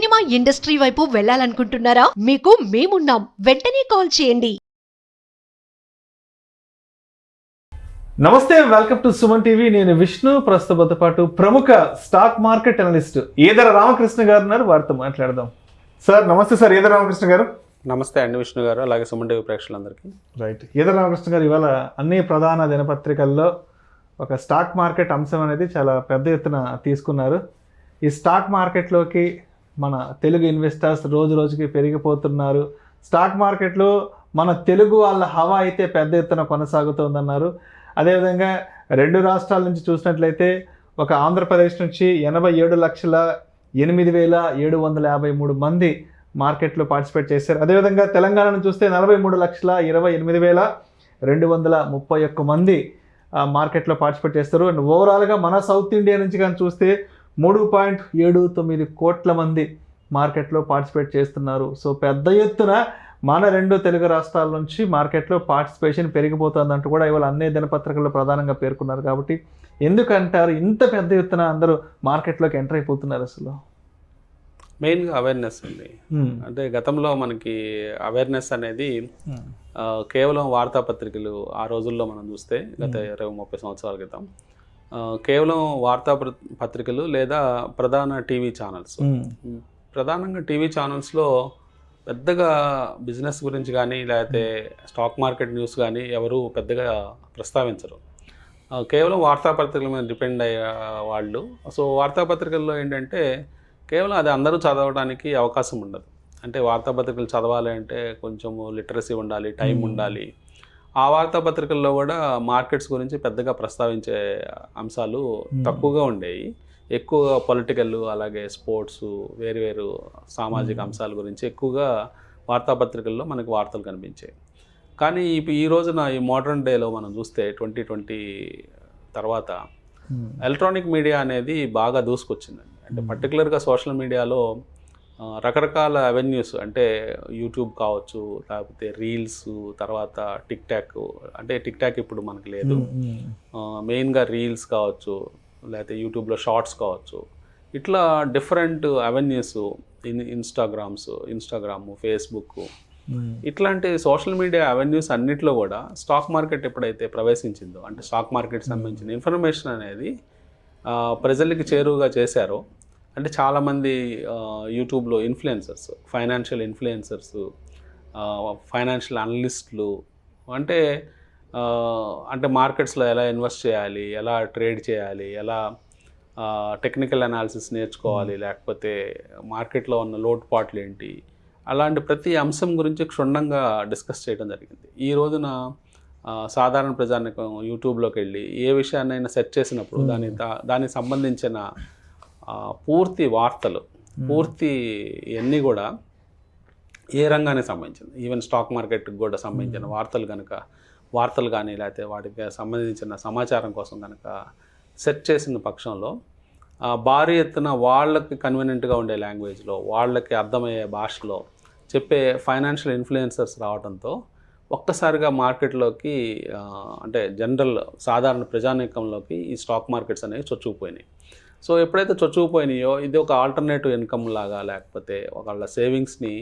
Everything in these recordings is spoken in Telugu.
సినిమా ఇండస్ట్రీ వైపు వెళ్ళాలనుకుంటున్నారా? మీకు మేమున్నాం. వెంటనే కాల్ చేయండి. నమస్తే, వెల్కమ్ టు సుమన్ టీవీ. నేను విష్ణు. ప్రస్తుతంతో పాటు ప్రముఖ stock market analyst Eedara Ramakrishna గారు ఉన్నారు. వారితో మాట్లాడదాం. సార్ నమస్తే. సార్ ఈదర రామకృష్ణ గారు. నమస్తే అండి విష్ణు గారు, అలాగే సుమన్ టీవీ ప్రేక్షకులందరికీ. రైట్. ఈదర రామకృష్ణ గారు, ఇవాళ అన్ని ప్రధాన దినపత్రికల్లో ఒక స్టాక్ మార్కెట్ అంశం అనేది చాలా పెద్ద ఎత్తున తీసుకున్నారు. ఈ స్టాక్ మార్కెట్లోకి మన తెలుగు ఇన్వెస్టర్స్ రోజు రోజుకి పెరిగిపోతున్నారు. స్టాక్ మార్కెట్లో మన తెలుగు వాళ్ళ హవా అయితే పెద్ద ఎత్తున కొనసాగుతోందన్నారు. అదేవిధంగా రెండు రాష్ట్రాల నుంచి చూసినట్లయితే ఒక ఆంధ్రప్రదేశ్ నుంచి 87,08,753 మంది మార్కెట్లో పార్టిసిపేట్ చేశారు. అదేవిధంగా తెలంగాణను చూస్తే 43,28,231 మంది మార్కెట్లో పార్టిసిపేట్ చేస్తారు. అండ్ ఓవరాల్గా మన సౌత్ ఇండియా నుంచి కానీ చూస్తే 3.79 కోట్ల మంది మార్కెట్లో పార్టిసిపేట్ చేస్తున్నారు. సో పెద్ద ఎత్తున మన రెండు తెలుగు రాష్ట్రాల నుంచి మార్కెట్లో పార్టిసిపేషన్ పెరిగిపోతుందంటూ కూడా ఇవాళ అన్ని దినపత్రికల్లో ప్రధానంగా పేర్కొన్నారు. కాబట్టి ఎందుకంటారు ఇంత పెద్ద ఎత్తున అందరూ మార్కెట్లోకి ఎంటర్ అయిపోతున్నారు? అసలు మెయిన్గా అవేర్నెస్ అండి. అంటే గతంలో మనకి అవేర్నెస్ అనేది కేవలం వార్తాపత్రికలు, ఆ రోజుల్లో మనం చూస్తే గత 20-30 సంవత్సరాల క్రితం కేవలం వార్తాపత్రికలు లేదా ప్రధాన టీవీ ఛానల్స్, ప్రధానంగా టీవీ ఛానల్స్లో పెద్దగా బిజినెస్ గురించి కానీ లేకపోతే స్టాక్ మార్కెట్ న్యూస్ కానీ ఎవరు పెద్దగా ప్రస్తావించరు. కేవలం వార్తాపత్రికల మీద డిపెండ్ అయ్యే వాళ్ళు. సో వార్తాపత్రికల్లో ఏంటంటే కేవలం అది అందరూ చదవడానికి అవకాశం ఉండదు. అంటే వార్తాపత్రికలు చదవాలి అంటే కొంచెము లిటరసీ ఉండాలి, టైం ఉండాలి. ఆ వార్తాపత్రికల్లో కూడా మార్కెట్స్ గురించి పెద్దగా ప్రస్తావించే అంశాలు తక్కువగా ఉండేవి. ఎక్కువగా పొలిటికల్, అలాగే స్పోర్ట్స్, వేరు సామాజిక అంశాల గురించి ఎక్కువగా వార్తాపత్రికల్లో మనకు వార్తలు కనిపించాయి. కానీ ఈ రోజున ఈ మోడర్న్ డేలో మనం చూస్తే 2020 తర్వాత ఎలక్ట్రానిక్ మీడియా అనేది బాగా దూసుకొచ్చిందండి. అంటే పర్టికులర్గా సోషల్ మీడియాలో రకరకాల అవెన్యూస్, అంటే యూట్యూబ్ కావచ్చు, లేకపోతే రీల్స్, తర్వాత టిక్ టాక్ ఇప్పుడు మనకు లేదు. మెయిన్గా రీల్స్ కావచ్చు, లేకపోతే యూట్యూబ్లో షార్ట్స్ కావచ్చు, ఇట్లా డిఫరెంట్ అవెన్యూస్, ఇన్స్టాగ్రామ్, ఫేస్బుక్, ఇట్లాంటి సోషల్ మీడియా అవెన్యూస్ అన్నిట్లో కూడా స్టాక్ మార్కెట్ ఎప్పుడైతే ప్రవేశించిందో, అంటే స్టాక్ మార్కెట్ సంబంధించిన ఇన్ఫర్మేషన్ అనేది ప్రజలకి చేరువుగా చేశారో, అంటే చాలామంది యూట్యూబ్లో ఇన్ఫ్లుయెన్సర్స్, ఫైనాన్షియల్ ఇన్ఫ్లుయెన్సర్స్, ఫైనాన్షియల్ అనలిస్టులు, అంటే మార్కెట్స్లో ఎలా ఇన్వెస్ట్ చేయాలి, ఎలా ట్రేడ్ చేయాలి, ఎలా టెక్నికల్ అనాలిసిస్ నేర్చుకోవాలి, లేకపోతే మార్కెట్లో ఉన్న లోటుపాట్లు ఏంటి, అలాంటి ప్రతి అంశం గురించి క్షుణ్ణంగా డిస్కస్ చేయడం జరిగింది. ఈ రోజున సాధారణ ప్రజానికం యూట్యూబ్లోకి వెళ్ళి ఏ విషయాన్నైనా సెర్చ్ చేసినప్పుడు దానికి సంబంధించిన పూర్తి వార్తలు, పూర్తి ఇవన్నీ కూడా ఏ రంగానికి సంబంధించింది, ఈవెన్ స్టాక్ మార్కెట్కి కూడా సంబంధించిన వార్తలు కానీ లేకపోతే వాటికి సంబంధించిన సమాచారం కోసం కనుక సెర్చ్ చేసిన పక్షంలో భారీ ఎత్తున వాళ్ళకి కన్వీనియంట్గా ఉండే లాంగ్వేజ్లో, వాళ్ళకి అర్థమయ్యే భాషలో చెప్పే ఫైనాన్షియల్ ఇన్ఫ్లుయెన్సర్స్ రావడంతో ఒక్కసారిగా మార్కెట్లోకి, అంటే జనరల్ సాధారణ ప్రజానీకంలోకి ఈ స్టాక్ మార్కెట్స్ అనేవి చొచ్చుకుపోయినాయి. సో ఎప్పుడైతే చొచ్చుకుపోయినాయో ఇది ఒక ఆల్టర్నేటివ్ ఇన్కమ్ లాగా, లేకపోతే వాళ్ళ సేవింగ్స్ని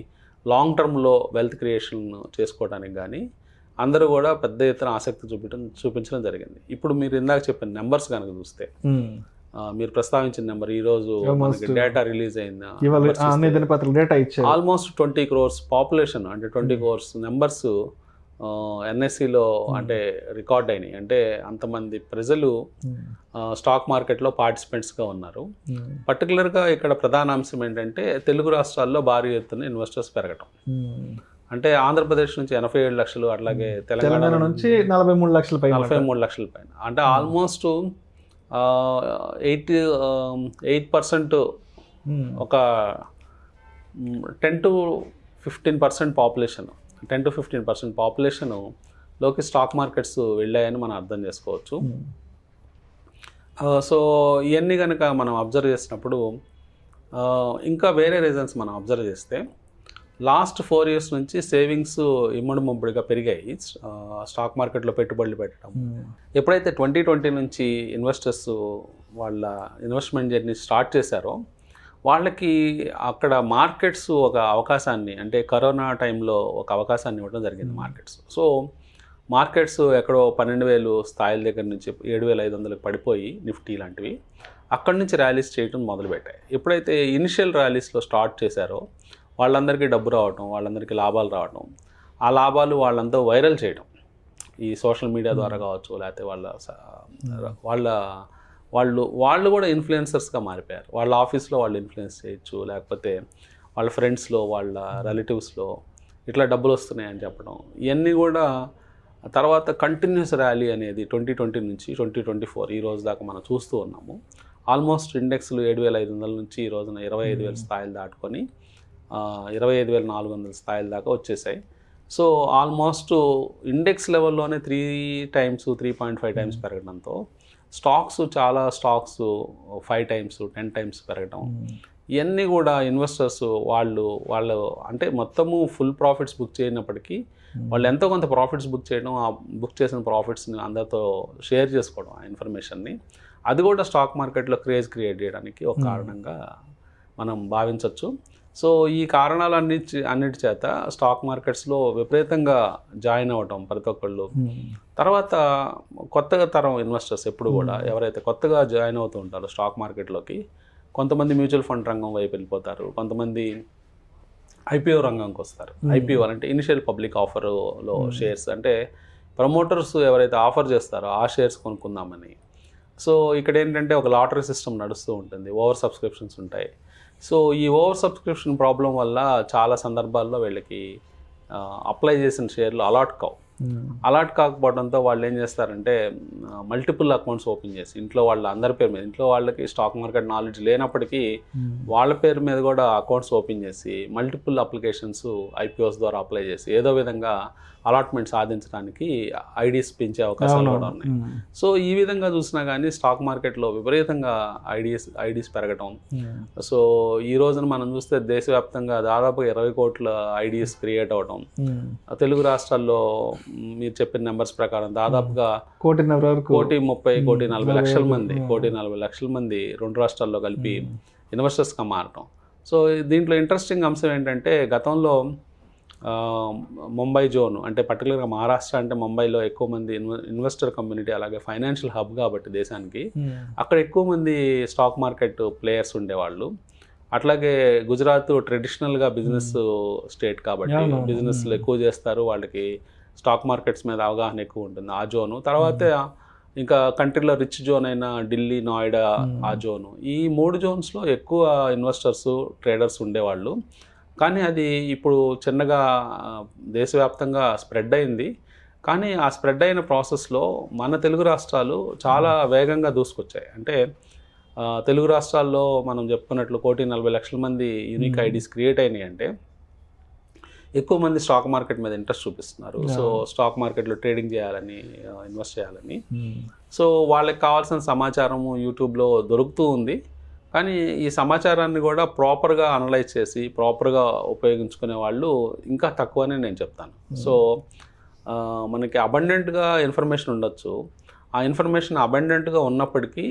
లాంగ్ టర్మ్లో వెల్త్ క్రియేషన్ చేసుకోవడానికి కానీ అందరూ కూడా పెద్ద ఎత్తున ఆసక్తి చూపించడం జరిగింది. ఇప్పుడు మీరు ఇందాక చెప్పిన నెంబర్స్ కనుక చూస్తే, మీరు ప్రస్తావించిన నెంబర్, ఈరోజు మనకి డేటా రిలీజ్ అయింది, ఆల్మోస్ట్ 20 crores పాపులేషన్, అంటే 20 crores నెంబర్స్ ఎన్ఎస్సిలో అంటే రికార్డ్ అయినాయి. అంటే అంతమంది ప్రజలు స్టాక్ మార్కెట్లో పార్టిసిపెంట్స్గా ఉన్నారు. పర్టికులర్గా ఇక్కడ ప్రధాన అంశం ఏంటంటే తెలుగు రాష్ట్రాల్లో భారీ ఎత్తున ఇన్వెస్టర్స్ పెరగటం. అంటే ఆంధ్రప్రదేశ్ నుంచి 87 లక్షలు, అట్లాగే తెలంగాణ నుంచి 43 లక్షల పైన, అంటే ఆల్మోస్ట్ 8% ఒక 10 to 15% పాపులేషన్, 10 to 15% పాపులేషన్లోకి స్టాక్ మార్కెట్స్ వెళ్ళాయని మనం అర్థం చేసుకోవచ్చు. సో ఇవన్నీ కనుక మనం అబ్జర్వ్ చేసినప్పుడు ఇంకా వేరే రీజన్స్ మనం అబ్జర్వ్ చేస్తే లాస్ట్ 4 years నుంచి సేవింగ్స్ ఇమ్మడి ముబ్బడిగా పెరిగాయి స్టాక్ మార్కెట్లో పెట్టుబడులు పెట్టడం. ఎప్పుడైతే 2020 నుంచి ఇన్వెస్టర్స్ వాళ్ళ ఇన్వెస్ట్మెంట్ జర్నీ స్టార్ట్ చేశారో వాళ్ళకి అక్కడ మార్కెట్స్ ఒక అవకాశాన్ని, అంటే కరోనా టైంలో ఒక అవకాశాన్ని ఇవ్వడం జరిగింది మార్కెట్స్. సో మార్కెట్స్ ఎక్కడో 12,000 స్థాయిల దగ్గర నుంచి 7,500కి పడిపోయి నిఫ్టీ లాంటివి అక్కడి నుంచి ర్యాలీస్ చేయడం మొదలుపెట్టాయి. ఎప్పుడైతే ఇనిషియల్ ర్యాలీస్లో స్టార్ట్ చేశారో వాళ్ళందరికీ డబ్బు రావడం, వాళ్ళందరికీ లాభాలు రావడం, ఆ లాభాలు వాళ్ళంతా వైరల్ చేయడం ఈ సోషల్ మీడియా ద్వారా కావచ్చు, లేకపోతే వాళ్ళు కూడా ఇన్ఫ్లుయెన్సర్స్గా మారిపోయారు. వాళ్ళ ఆఫీస్లో వాళ్ళు ఇన్ఫ్లుయెన్స్ చేయొచ్చు, లేకపోతే వాళ్ళ ఫ్రెండ్స్లో, వాళ్ళ రిలేటివ్స్లో ఇట్లా డబ్బులు వస్తున్నాయని చెప్పడం, ఇవన్నీ కూడా తర్వాత కంటిన్యూస్ ర్యాలీ అనేది 2020 నుంచి 2024 ఈ రోజు దాకా మనం చూస్తూ ఉన్నాము. ఆల్మోస్ట్ ఇండెక్స్లు 7,500 నుంచి ఈ రోజున 25,000 స్థాయిలు దాటుకొని 25,400 స్థాయిల దాకా వచ్చేసాయి. సో ఆల్మోస్ట్ ఇండెక్స్ లెవెల్లోనే 3.5 టైమ్స్ పెరగడంతో చాలా స్టాక్స్ 5 టైమ్స్ 10 టైమ్స్ పెరగడం, ఇవన్నీ కూడా ఇన్వెస్టర్స్ వాళ్ళు అంటే మొత్తము ఫుల్ ప్రాఫిట్స్ బుక్ చేయనప్పటికీ వాళ్ళు ఎంతో కొంత ప్రాఫిట్స్ బుక్ చేయడం, ఆ బుక్ చేసిన ప్రాఫిట్స్ని అందరితో షేర్ చేసుకోవడం ఆ ఇన్ఫర్మేషన్ని, అది కూడా స్టాక్ మార్కెట్లో క్రేజ్ క్రియేట్ చేయడానికి ఒక కారణంగా మనం భావించవచ్చు. సో ఈ కారణాలన్నిటి చేత స్టాక్ మార్కెట్స్లో విపరీతంగా జాయిన్ అవ్వటం ప్రతి ఒక్కళ్ళు. తర్వాత కొత్తగా తరం ఇన్వెస్టర్స్ ఎప్పుడు కూడా ఎవరైతే కొత్తగా జాయిన్ అవుతూ ఉంటారో స్టాక్ మార్కెట్లోకి, కొంతమంది మ్యూచువల్ ఫండ్ రంగం వైపు వెళ్ళిపోతారు, కొంతమంది ఐపీఓ రంగంకి వస్తారు. ఐపీఓ అంటే ఇనిషియల్ పబ్లిక్ ఆఫర్లో షేర్స్, అంటే ప్రమోటర్స్ ఎవరైతే ఆఫర్ చేస్తారో ఆ షేర్స్ కొనుక్కుందామని. సో ఇక్కడ ఏంటంటే ఒక లాటరీ సిస్టమ్ నడుస్తూ ఉంటుంది, ఓవర్ సబ్స్క్రిప్షన్స్ ఉంటాయి. సో ఈ ఓవర్ సబ్స్క్రిప్షన్ ప్రాబ్లం వల్ల చాలా సందర్భాల్లో వీళ్ళకి అప్లై చేసిన షేర్లు అలాట్ కాకపోవడంతో వాళ్ళు ఏం చేస్తారంటే మల్టిపుల్ అకౌంట్స్ ఓపెన్ చేసి ఇంట్లో అందరి పేరు మీద, ఇంట్లో వాళ్ళకి స్టాక్ మార్కెట్ నాలెడ్జ్ లేనప్పటికీ వాళ్ళ పేరు మీద కూడా అకౌంట్స్ ఓపెన్ చేసి మల్టిపుల్ అప్లికేషన్స్ ఐపీఓస్ ద్వారా అప్లై చేసి ఏదో విధంగా అలాట్మెంట్ సాధించడానికి ఐడీస్ పెంచే అవకాశాలు కూడా ఉన్నాయి. సో ఈ విధంగా చూసినా కానీ స్టాక్ మార్కెట్లో విపరీతంగా ఐడీస్ పెరగటం. సో ఈ రోజున మనం చూస్తే దేశవ్యాప్తంగా దాదాపుగా 20 కోట్ల ఐడీస్ క్రియేట్ అవ్వడం. తెలుగు రాష్ట్రాల్లో మీరు చెప్పిన నెంబర్స్ ప్రకారం దాదాపుగా 1,30,40 లక్షల మంది 2 రాష్ట్రాల్లో కలిపి ఇన్వెస్టర్స్గా మారటం. సో దీంట్లో ఇంట్రెస్టింగ్ అంశం ఏంటంటే గతంలో ముంబై జోన్, అంటే పర్టికులర్గా మహారాష్ట్ర అంటే ముంబైలో ఎక్కువ మంది ఇన్వెస్టర్ కమ్యూనిటీ, అలాగే ఫైనాన్షియల్ హబ్ కాబట్టి దేశానికి, అక్కడ ఎక్కువ మంది స్టాక్ మార్కెట్ ప్లేయర్స్ ఉండేవాళ్ళు. అట్లాగే గుజరాత్ ట్రెడిషనల్గా బిజినెస్ స్టేట్ కాబట్టి బిజినెస్లు ఎక్కువ చేస్తారు, వాళ్ళకి స్టాక్ మార్కెట్స్ మీద అవగాహన ఎక్కువ ఉంటుంది ఆ జోను. తర్వాత ఇంకా కంట్రీలో రిచ్ జోన్ అయిన ఢిల్లీ, నోయిడా ఆ జోను, ఈ 3 జోన్స్లో ఎక్కువ ఇన్వెస్టర్స్ ట్రేడర్స్ ఉండేవాళ్ళు. కానీ అది ఇప్పుడు చిన్నగా దేశవ్యాప్తంగా స్ప్రెడ్ అయింది. కానీ ఆ స్ప్రెడ్ అయిన ప్రాసెస్లో మన తెలుగు రాష్ట్రాలు చాలా వేగంగా దూసుకొచ్చాయి. అంటే తెలుగు రాష్ట్రాల్లో మనం చెప్పుకున్నట్లు 1,40,00,000 మంది యూనిక్ ఐడీస్ క్రియేట్ అయినాయి. అంటే ఎక్కువ మంది స్టాక్ మార్కెట్ మీద ఇంట్రెస్ట్ చూపిస్తున్నారు. సో స్టాక్ మార్కెట్లో ట్రేడింగ్ చేయాలని, ఇన్వెస్ట్ చేయాలని. సో వాళ్ళకి కావాల్సిన సమాచారము యూట్యూబ్లో దొరుకుతూ ఉంది. కానీ ఈ సమాచారాన్ని కూడా ప్రాపర్గా అనలైజ్ చేసి ప్రాపర్గా ఉపయోగించుకునే వాళ్ళు ఇంకా తక్కువనే నేను చెప్తాను. సో మనకి అబండెంట్గా ఇన్ఫర్మేషన్ ఉండొచ్చు. ఆ ఇన్ఫర్మేషన్ అబండెంట్గా ఉన్నప్పటికీ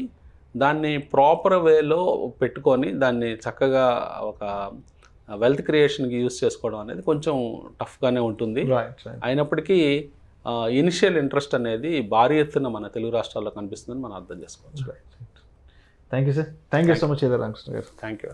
దాన్ని ప్రాపర్ వేలో పెట్టుకొని దాన్ని చక్కగా ఒక వెల్త్ క్రియేషన్కి యూజ్ చేసుకోవడం అనేది కొంచెం టఫ్గానే ఉంటుంది. అయినప్పటికీ ఇనిషియల్ ఇంట్రెస్ట్ అనేది భారీ ఎత్తున మన తెలుగు రాష్ట్రాల్లో కనిపిస్తుందని మనం అర్థం చేసుకోవచ్చు. Thank you sir. Thank you so much Ramakrishna garu. Thank you.